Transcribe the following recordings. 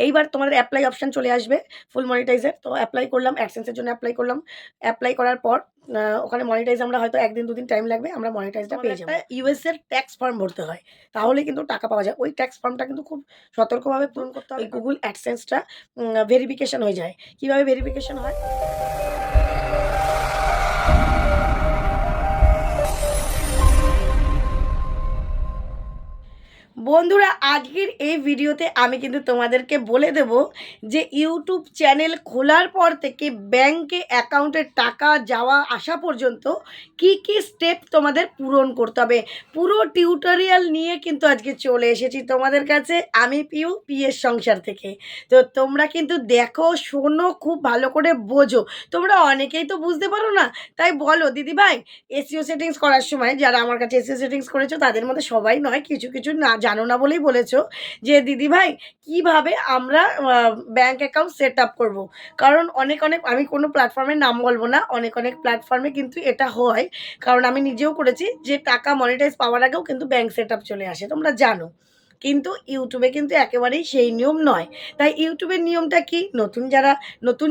এইবার তোমাদের apply option চলে আসবে ফুল মনিটাইজের। তো অ্যাপ্লাই করলাম, অ্যাডসেন্সের জন্য অ্যাপ্লাই করলাম। অ্যাপ্লাই করার পর ওখানে মনিটাইজ আমরা হয়তো 1 দিন 2 দিন টাইম লাগবে, আমরা মনিটাইজটা পেয়ে যাবো। ইউএস এর ট্যাক্স ফর্ম ভরতে হয়, তাহলে কিন্তু টাকা পাওয়া যায়। ওই ট্যাক্স ফর্মটা কিন্তু খুব সতর্কভাবে পূরণ করতে হবে। ওই গুগল অ্যাডসেন্সটা ভেরিফিকেশন হয়ে যায়। কিভাবে ভেরিফিকেশন হয়? বন্ধুরা, আজকের এই ভিডিওতে আমি কিন্তু তোমাদেরকে বলে দেব যে ইউটিউব চ্যানেল খোলার পর থেকে ব্যাংকে অ্যাকাউন্টে টাকা যাওয়া আসা পর্যন্ত কি কি স্টেপ তোমাদের পূরণ করতে হবে। পুরো টিউটোরিয়াল নিয়ে কিন্তু আজকে চলে এসেছি তোমাদের কাছে, আমি পিএস সংসার থেকে। তো তোমরা কিন্তু দেখো, শোনো, খুব ভালো করে বোঝো। তোমরা অনেকেই তো বুঝতে পারো না, তাই বলো দিদিভাই এসইও সেটিংস করার সময় যারা আমার কাছে এসইও সেটিংস করেছো, তাদের মধ্যে সবাই নয়, কিছু কিছু না জানো না বলেই বলেছো যে দিদিভাই কিভাবে আমরা ব্যাংক অ্যাকাউন্ট সেট আপ করবো। কারণ অনেক অনেক, আমি কোনো প্ল্যাটফর্মের নাম বলবো না, অনেক অনেক প্ল্যাটফর্মে কিন্তু এটা হয়। কারণ আমি নিজেও করেছি যে টাকা মনিটাইজ পাওয়ার আগেও কিন্তু ব্যাংক সেট আপ চলে আসে, তোমরা জানো। কিন্তু ইউটিউবে কিন্তু একেবারেই সেই নিয়ম নয়। তাই ইউটিউবের নিয়মটা কি, নতুন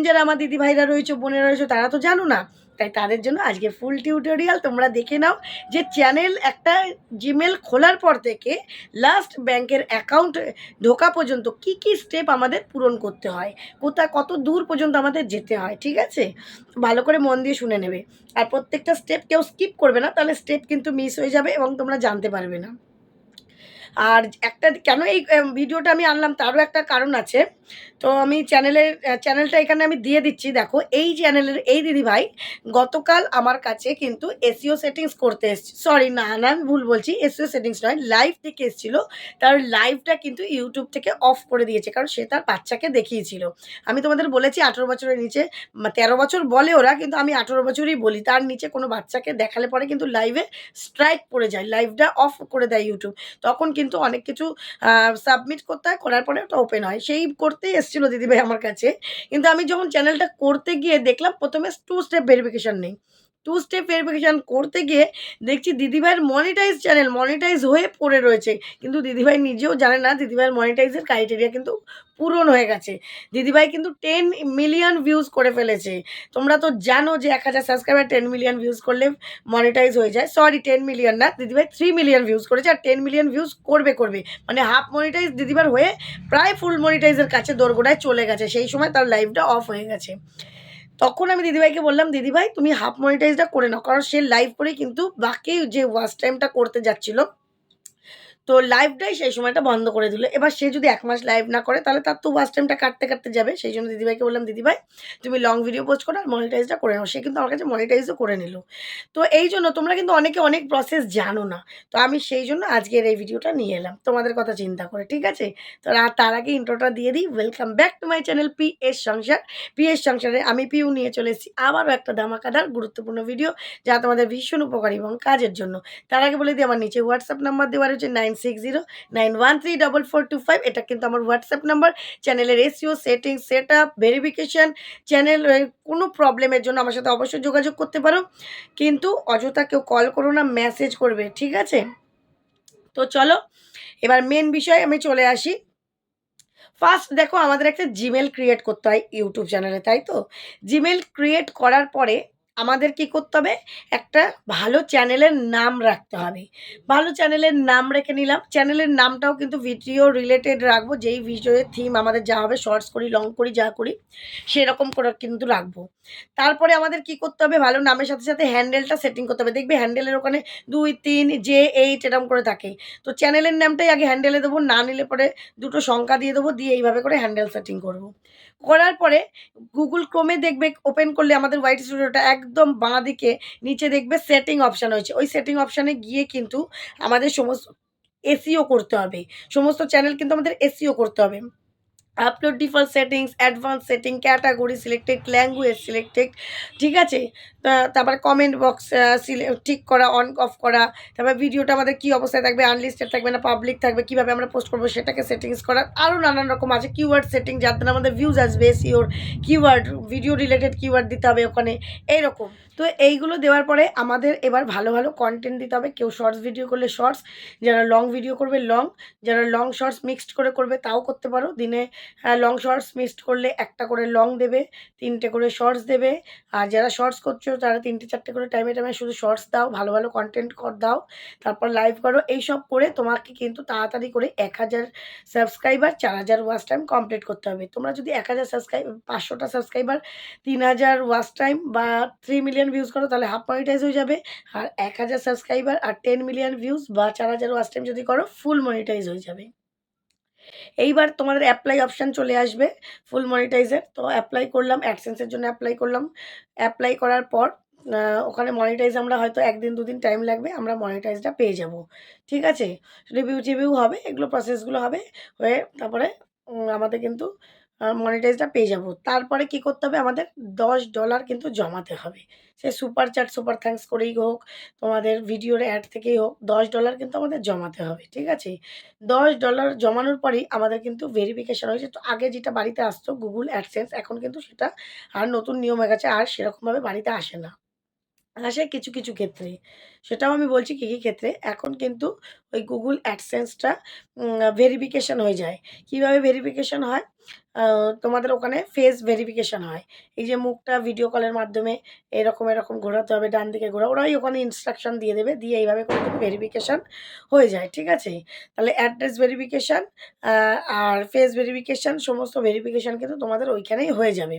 যারা আমার দিদিভাইরা রয়েছে, বোনেরা রয়েছে, তারা তো জানো না। তাই তাদের জন্য আজকে ফুল টিউটোরিয়াল তোমরা দেখে নাও যে চ্যানেল একটা জিমেল খোলার পর থেকে লাস্ট ব্যাংকের অ্যাকাউন্ট ঢোকা পর্যন্ত কি কি স্টেপ আমাদের পূরণ করতে হয়, কোথায় কত দূর পর্যন্ত আমাদের যেতে হয়। ঠিক আছে, ভালো করে মন দিয়ে শুনে নেবে, আর প্রত্যেকটা স্টেপ কেউ স্কিপ করবে না, তাহলে স্টেপ কিন্তু মিস হয়ে যাবে এবং তোমরা জানতে পারবে না। আর একটা কেন এই ভিডিওটা আমি আনলাম, তারও একটা কারণ আছে। তো আমি চ্যানেলটা এখানে আমি দিয়ে দিচ্ছি। দেখো, এই চ্যানেলের এই দিদিভাই গতকাল আমার কাছে কিন্তু এসইও সেটিংস করতে এসছে, সরি না না আমি ভুল বলছি, এসইও সেটিংস নয়, লাইভ থেকে এসেছিলো। তার লাইভটা কিন্তু ইউটিউব থেকে অফ করে দিয়েছে, কারণ সে তার বাচ্চাকে দেখিয়েছিল। আমি তোমাদের বলেছি 18 বছরের নিচে, 13 বছর বলে ওরা, কিন্তু আমি 18 বছরই বলি। তার নিচে কোনো বাচ্চাকে দেখালে পরে কিন্তু লাইভে স্ট্রাইক পড়ে যায়, লাইভটা অফ করে দেয় ইউটিউব। তখন কিন্তু অনেক কিছু সাবমিট করতে হয়, করার পরে ওটা ওপেন হয়। সেই করতেই এসেছিলো দিদিভাই আমার কাছে। কিন্তু আমি যখন চ্যানেলটা করতে গিয়ে দেখলাম প্রথমে 2 স্টেপ ভেরিফিকেশন নেই। 2 স্টেপ ভেরিফিকেশন করতে গিয়ে দেখছি দিদিভাইয়ের চ্যানেল মনিটাইজ হয়ে পড়ে রয়েছে। কিন্তু দিদিভাই নিজেও জানে না দিদিভাইয়ের মনিটাইজের ক্রাইটেরিয়া কিন্তু পূরণ হয়ে গেছে। দিদিভাই কিন্তু 10 মিলিয়ন ভিউজ করে ফেলেছে। তোমরা তো জানো যে 1000 সাবস্ক্রাইবার 10 মিলিয়ন ভিউজ করলে মনিটাইজ হয়ে যায়। সরি, 10 মিলিয়ন না, দিদিভাই 3 মিলিয়ন ভিউজ করেছে, আর 10 মিলিয়ন ভিউজ করবে। মানে হাফ মনিটাইজ দিদিভার হয়ে প্রায় ফুল মনিটাইজের কাছে দোরগোড়ায় চলে গেছে। সেই সময় তার লাইভটা অফ হয়ে গেছে। তখন আমি দিদিভাইকে বললাম, দিদিভাই তুমি হাফ মনিটাইজটা করে নাও, কারণ সে লাইভ করেই কিন্তু বাকি যে ওয়াচ টাইমটা করতে যাচ্ছিল, তো লাইভটাই সেই সময়টা বন্ধ করে দিল। এবার সে যদি 1 মাস লাইভ না করে, তাহলে তার তো ওয়াচ টাইমটা কাটতে যাবে। সেই জন্য দিদিভাইকে বললাম, দিদিভাই তুমি লং ভিডিও পোস্ট করো আর মনিটাইজটা করে নাও। সে কিন্তু আমার কাছে মনিটাইজও করে নিল। তো এই জন্য তোমরা কিন্তু অনেকে অনেক প্রসেস জানো না। তো আমি সেই জন্য আজকের এই ভিডিওটা নিয়ে এলাম তোমাদের কথা চিন্তা করে। ঠিক আছে, তো তার আগে ইন্ট্রোটা দিয়ে দিই। Welcome back to my channel PS সংসার। পিএস সংসারে আমি পিউ নিয়ে চলে এসেছি আবারও একটা ধামাকাদার গুরুত্বপূর্ণ ভিডিও, যা তোমাদের ভীষণ উপকারী এবং কাজের জন্য। তার আগে বলে দিই, আমার নিচে হোয়াটসঅ্যাপ নাম্বার দেওয়া রয়েছে 9609134425। এটা কিন্তু আমার হোয়াটসঅ্যাপ নাম্বার। চ্যানেলের SEO settings, set up, verification, channel কোনো প্রবলেমের জন্য আমার সাথে অবশ্যই যোগাযোগ করতে পারো, কিন্তু অযথা কেউ কল করো না, মেসেজ করবে। ঠিক আছে, তো চলো এবার মেন বিষয়ে আমি চলে আসি। ফার্স্ট দেখো, আমাদের একটা জিমেল ক্রিয়েট করতে হয় ইউটিউব চ্যানেলে, তাই তো? জিমেল ক্রিয়েট করার পরে আমাদের কি করতে হবে, একটা ভালো চ্যানেলের নাম রাখতে হবে। ভালো চ্যানেলের নাম রেখে নিলাম। চ্যানেলের নামটাও কিন্তু ভিডিও রিলেটেড রাখবো, যেই ভিডিওর থিম আমাদের যা হবে, শর্টস করি, লং করি, যা করি সেরকম করে কিন্তু রাখবো। তারপরে আমাদের কি করতে হবে, ভালো নামের সাথে সাথে হ্যান্ডেলটা সেটিং করতে হবে। দেখবে হ্যান্ডেলের ওখানে 2, 3, J8 এরকম করে থাকে। তো চ্যানেলের নামটাই আগে হ্যান্ডেলে দেবো, না নিলে পরে দুটো সংখ্যা দিয়ে দেবো, দিয়ে এইভাবে করে হ্যান্ডেল সেটিং করব। করার পরে গুগল ক্রোমে দেখবে ওপেন করলে আমাদের হোয়াইট স্টুডিওটা একদম বাঁ দিকে নিচে দেখবে সেটিং অপশান হয়েছে। ওই সেটিং অপশানে গিয়ে কিন্তু আমাদের সমস্ত এসইও করতে হবে। সমস্ত চ্যানেল কিন্তু আমাদের এসইও করতে হবে। Upload default settings, advance setting, category selected, language selected. ঠিক আছে, তারপরে কমেন্ট বক্স ঠিক করা, অন অফ করা। তারপর ভিডিওটা আমাদের কী অবস্থায় থাকবে, আনলিস্টেড থাকবে না পাবলিক থাকবে, কীভাবে আমরা পোস্ট করবো সেটাকে সেটিংস করা। আরও নানান রকম আছে। কিওয়ার্ড সেটিং, যার দ্বারা আমাদের ভিউজ আসবে, এসইওর কিওয়ার্ড, ভিডিও রিলেটেড কিওয়ার্ড দিতে হবে ওখানে, এইরকম। তো এইগুলো দেওয়ার পরে আমাদের এবার ভালো ভালো কন্টেন্ট দিতে হবে। কেউ শর্টস ভিডিও করলে শর্টস, যারা লং ভিডিও করবে লং, যারা লং শর্টস মিক্সড করে করবে তাও করতে পারো। দিনে লং শর্টস মিসড করলে একটা করে লং দেবে, 3টে করে শর্টস দেবে। আর যারা শর্টস করছো তারা 3টে 4টে করে টাইমে টাইমে শুধু শর্টস দাও, ভালো ভালো কন্টেন্ট দাও, তারপর লাইভ করো। এইসব করে তোমাকে কিন্তু তাড়াতাড়ি করে 1000 সাবস্ক্রাইবার 4000 ওয়াচ টাইম কমপ্লিট করতে হবে। তোমরা যদি 1000 500টা সাবস্ক্রাইবার 3000 ওয়াচ টাইম বা 3 মিলিয়ন ভিউজ করো তাহলে হাফ মনিটাইজ হয়ে যাবে। আর 1000 সাবস্ক্রাইবার আর 10 মিলিয়ন ভিউজ বা 4000 ওয়াচ টাইম যদি করো ফুল মনিটাইজ হয়ে যাবে। এইবার তোমাদের অ্যাপ্লাই অপশান চলে আসবে ফুল মনিটাইজের। তো অ্যাপ্লাই করলাম, অ্যাডসেন্সের জন্য অ্যাপ্লাই করলাম। অ্যাপ্লাই করার পর ওখানে মনিটাইজ আমরা হয়তো 1 দিন 2 দিন টাইম লাগবে, আমরা মনিটাইজটা পেয়ে যাব। ঠিক আছে? রিভিউ হবে, এগুলো প্রসেসগুলো হবে, হয়ে তারপরে আমাদের কিন্তু মনিটাইজটা পেয়ে যাব। তারপরে কি করতে হবে, আমাদের $10 কিন্তু জমাতে হবে। সে সুপার চ্যাট, সুপার থ্যাঙ্কস করেই হোক, তোমাদের ভিডিওর অ্যাড থেকেই হোক, $10 কিন্তু আমাদের জমাতে হবে। ঠিক আছে? $10 জমানোর পরেই আমাদের কিন্তু ভেরিফিকেশন হয়েছে। তো আগে যেটা বাড়িতে আসতো Google AdSense, এখন কিন্তু সেটা আর নতুন নিয়ম হয়ে গেছে, আর সেরকমভাবে বাড়িতে আসে না। আসে কিছু, কিছু ক্ষেত্রে। সেটাও আমি বলছি কী, কী ক্ষেত্রে। এখন কিন্তু ওই Google AdSense-টা ভেরিফিকেশন হয়ে যায়। কীভাবে ভেরিফিকেশন হয়? তোমাদের ওখানে ফেস ভেরিফিকেশন হয়। এই যে মুখটা ভিডিও কলের মাধ্যমে এরকম ঘোরাতে হবে, ডান দিকে ঘোরা। ওরাই ওখানে ইনস্ট্রাকশন দিয়ে দেবে। দিয়ে এইভাবে করে কিন্তু ভেরিফিকেশন হয়ে যায়। ঠিক আছে? তাহলে অ্যাড্রেস ভেরিফিকেশন আ আর ফেস ভেরিফিকেশন, সমস্ত ভেরিফিকেশন কিন্তু তোমাদের ওইখানেই হয়ে যাবে।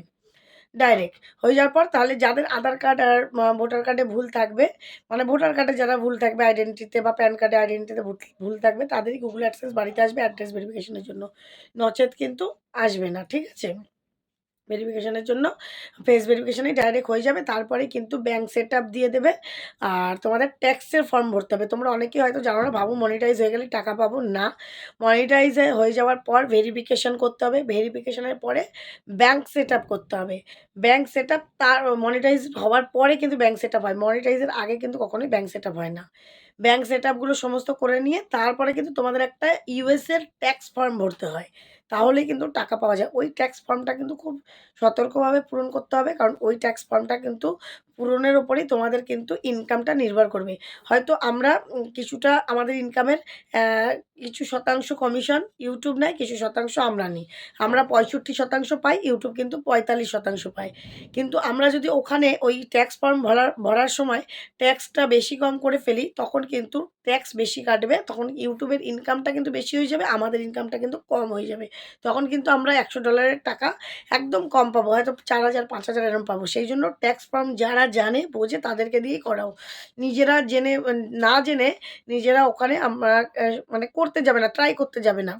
ডাইরেক্ট হয়ে যাওয়ার পর তাহলে যাদের আধার কার্ড আর ভোটার কার্ডে ভুল থাকবে, মানে ভোটার কার্ডে যারা ভুল থাকবে আইডেন্টিটিতে বা প্যান কার্ডে আইডেন্টিটিতে ভুল থাকবে তাদেরই Google AdSense বাড়িতে আসবে অ্যাড্রেস ভেরিফিকেশনের জন্য। নচেত কিন্তু আসবে না। ঠিক আছে? ভেরিফিকেশনের জন্য ফেস ভেরিফিকেশনেই ডাইরেক্ট হয়ে যাবে। তারপরে কিন্তু ব্যাংক সেটআপ দিয়ে দেবে। আর তোমাদের ট্যাক্সের ফর্ম ভরতে হবে। তোমরা অনেকেই হয়তো জানো না, ভাবো মনিটাইজ হয়ে গেলেই টাকা পাবো। না, মনিটাইজ হয়ে যাওয়ার পর ভেরিফিকেশন করতে হবে। ভেরিফিকেশনের পরে ব্যাংক সেটআপ করতে হবে। ব্যাংক সেটআপ তার মনিটাইজ হওয়ার পরে কিন্তু ব্যাংক সেটআপ হয়। মনিটাইজের আগে কিন্তু কখনোই ব্যাংক সেটআপ হয় না। ব্যাংক সেটআপগুলো সমস্ত করে নিয়ে তারপরে কিন্তু তোমাদের একটা ইউএস এর ট্যাক্স ফর্ম ভরতে হয়। তাহলেই কিন্তু টাকা পাওয়া যায়। ওই ট্যাক্স ফর্মটা কিন্তু খুব সতর্কভাবে পূরণ করতে হবে। কারণ ওই ট্যাক্স ফর্মটা কিন্তু পূরণের উপরেই তোমাদের কিন্তু ইনকামটা নির্ভর করবে। হয়তো আমরা কিছুটা আমাদের ইনকামের কিছু শতাংশ কমিশন ইউটিউব নেয়, কিছু শতাংশ আমরা নিই। আমরা 65% পাই, ইউটিউব কিন্তু 45% পায়। কিন্তু আমরা যদি ওখানে ওই ট্যাক্স ফর্ম ভরার সময় ট্যাক্সটা বেশি কম করে ফেলি, তখন কিন্তু ট্যাক্স বেশি কাটবে। তখন ইউটিউবের ইনকামটা কিন্তু বেশি হয়ে যাবে, আমাদের ইনকামটা কিন্তু কম হয়ে যাবে। তখন কিন্তু আমরা $100 টাকা একদম কম পাবো, হয়তো 4000 5000 এরকম পাবো। সেই জন্য ট্যাক্স ফর্ম যারা জানে বোঝে তাদেরকে দিয়েই করাও। নিজেরা জেনে না জেনে নিজেরা ওখানে আমরা মানে করতে যাবে না, ট্রাই করতে যাবে না।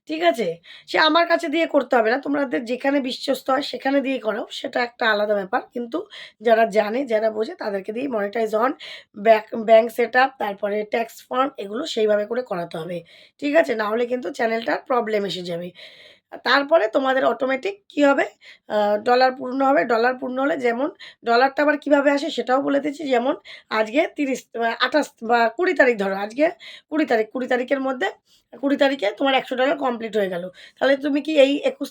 ঠিক আছে? সে আমার কাছে দিয়ে করতে হবে না। তোমাদের যেখানে বিশ্বস্ত হয় সেখানে দিয়ে করাও, সেটা একটা আলাদা ব্যাপার। কিন্তু যারা জানে, যারা বোঝে তাদেরকে দিয়েই মনিটাইজ অন, ব্যাংক সেটআপ, তারপরে ট্যাক্স ফর্ম এগুলো সেইভাবে করে করাতে হবে। ঠিক আছে? না হলে কিন্তু চ্যানেলটার প্রবলেম এসে যাবে। তারপরে তোমাদের অটোমেটিক কী হবে, ডলার পূর্ণ হবে। ডলার পূর্ণ হলে যেমন ডলারটা আবার কীভাবে আসে সেটাও বলে দিচ্ছি। যেমন আজকে 30 28 বা 20 তারিখ ধরো, আজকে 20 তারিখ, 20 তারিখের মধ্যে 20 তারিখে তোমার $100 কমপ্লিট হয়ে গেল। তাহলে তুমি কি এই 21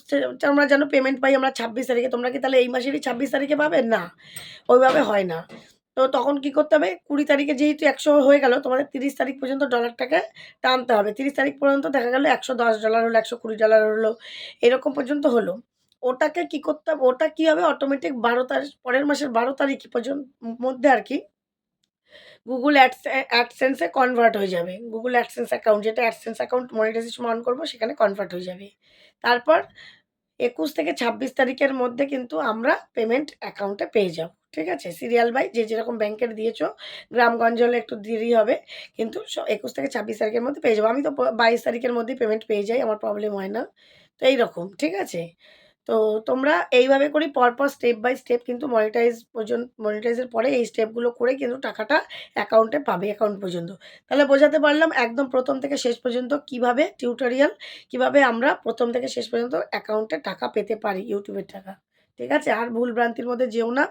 আমরা যেন পেমেন্ট পাই আমরা 26 তারিখে, তোমরা কি তাহলে এই মাসেরই 26 তারিখে পাবে? না, ওইভাবে হয় না। তো তখন কি করতে হবে, 20 তারিখে যেহেতু 100 হয়ে গেল, তোমাদের 30 তারিখ পর্যন্ত ডলারটাকে টানতে হবে। 30 তারিখ পর্যন্ত দেখা গেল $110 হলো, $120 হলো, এরকম পর্যন্ত হলো। ওটাকে কি করতে হবে, ওটা কি হবে, অটোমেটিক 12 তারিখ, পরের মাসের 12 তারিখ মধ্যে আরকি Google AdSense এ কনভার্ট হয়ে যাবে। Google AdSense অ্যাকাউন্ট, যেটা AdSense অ্যাকাউন্ট মনিটাইজেশন অন করব সেখানে কনভার্ট হয়ে যাবে। তারপর 21 থেকে 26 তারিখের মধ্যে কিন্তু আমরা পেমেন্ট অ্যাকাউন্টে পেয়ে যাব। ঠিক আছে? সিরিয়াল বাই যে যেরকম ব্যাংকের দিয়েছো, গ্রামগঞ্জ হলে একটু দেরি হবে। কিন্তু 21 থেকে 26 তারিখের মধ্যে পেয়ে যাবো। আমি তো 22 তারিখের মধ্যেই পেমেন্ট পেয়ে যাই, আমার প্রবলেম হয় না। তো এইরকম, ঠিক আছে? তো তোমরা এইভাবে করেই পরপর স্টেপ বাই স্টেপ কিন্তু মনিটাইজের পরে এই স্টেপগুলো করে কিন্তু টাকাটা অ্যাকাউন্টে পাবে, অ্যাকাউন্ট পর্যন্ত। তাহলে বোঝাতে পারলাম একদম প্রথম থেকে শেষ পর্যন্ত কিভাবে টিউটোরিয়াল, কিভাবে আমরা প্রথম থেকে শেষ পর্যন্ত অ্যাকাউন্টে টাকা পেতে পারি, ইউটিউবের টাকা। ঠিক আছে? আর ভুল ভ্রান্তির মধ্যে যেও না।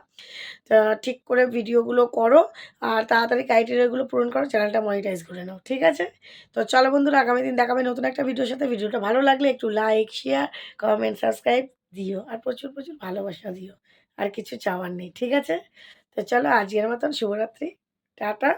ঠিক করে ভিডিওগুলো করো আর তাড়াতাড়ি ক্রাইটেরিয়াগুলো পূরণ করো, চ্যানেলটা মনিটাইজ করে নাও। ঠিক আছে? তো চলো বন্ধুরা, আগামী দিন দেখা হবে নতুন একটা ভিডিওর সাথে। ভিডিওটা ভালো লাগলে একটু লাইক, শেয়ার, কমেন্ট, সাবস্ক্রাইব দিও। আর প্রচুর, প্রচুর ভালোবাসা দিও। আর কিছু চাওয়ার নেই। ঠিক আছে? তো চলো আজকের মতন শুভরাত্রি। টাটা।